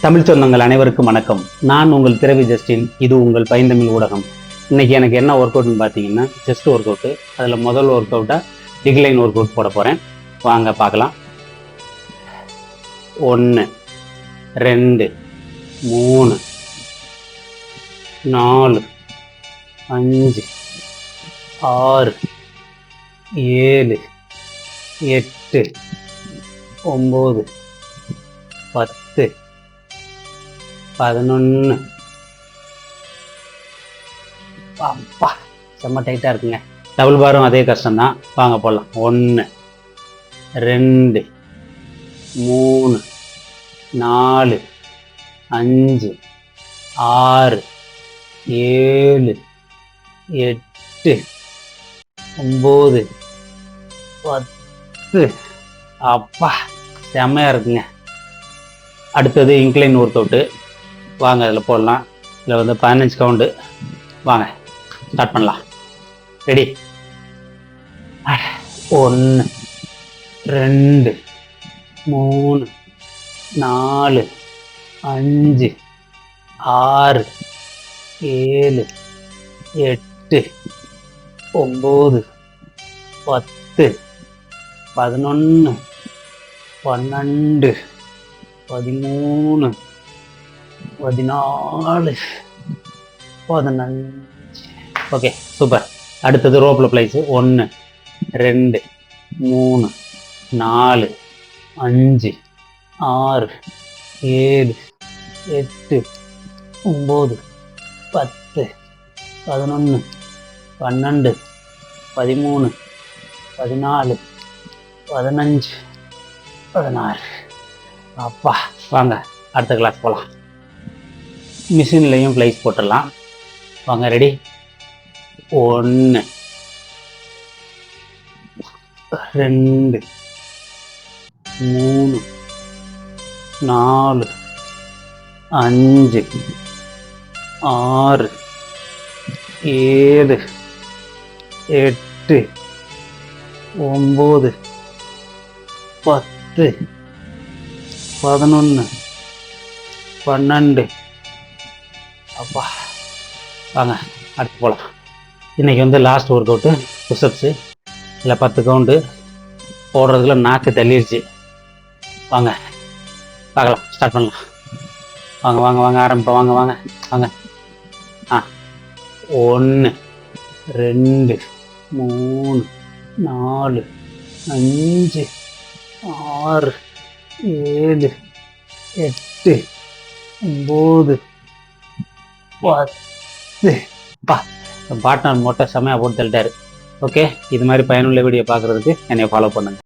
தமிழ் சொந்தங்கள் அனைவருக்கும் வணக்கம். நான் உங்கள் திரவி ஜஸ்டின். இது உங்கள் பைந்தமிழ் ஊடகம். இன்னைக்கு எனக்கு என்ன ஒர்க் அவுட்னு பார்த்தீங்கன்னா, செஸ்ட் ஒர்க் அவுட்டு. அதில் முதல் ஒர்க் அவுட்டாக டிக்ளைன் ஒர்க் அவுட் போட போகிறேன். வாங்க பார்க்கலாம். 1 2 3 4 5 6 7 8 9 10 11. அப்பா செம்ம டைட்டாக இருக்குங்க. டபுள் பாரும் அதே கஷ்டம்தான். வாங்க போடலாம். 1 2 3 4 5 6 7 8 9 10. அப்பா செம்மையாக இருக்குங்க. அடுத்தது இன்க்ளைன் ஒர்க் அவுட்டு. வாங்க அதில் போடலாம். இதில் வந்து 15 கவுண்டு. வாங்க ஸ்டார்ட் பண்ணலாம். ரெடி? 1 2 3 4 5 6 7 8 9 10 11 12 13 14 15. Okay, super. அடுத்தது ரோப்பில் பிளேஸு. 1 2 3 4 5 6 7 8 9 10 11 12 13 14 15 16. அப்பா வாங்க அடுத்த கிளாஸ் போகலாம். மிஷின்லேயும் பிளேஸ் போட்டுடலாம். வாங்க ரெடி? 1 2 3 4 5 6 7 8 9 10 11 12. அப்பா வாங்க அடுத்து போகலாம். இன்றைக்கி வந்து லாஸ்ட் ஒர்க் அவுட்டு புஷ்அப்ஸு. இல்லை 10 கவுண்டு போடுறதுக்குள்ள நாக்கு தள்ளிடுச்சு. வாங்க பார்க்கலாம், ஸ்டார்ட் பண்ணலாம். வாங்க வாங்க வாங்க ஆரம்பிப்போம். வாங்க வாங்க வாங்க. 1 2 3 4 5 6 7 8 9 10. பார்ட்னர் மொட்டை செம்மையாக போட்டு தள்ளிட்டாரு. ஓகே, இது மாதிரி பயனுள்ள வீடியோ பார்க்குறதுக்கு என்னை ஃபாலோ பண்ணுங்கள்.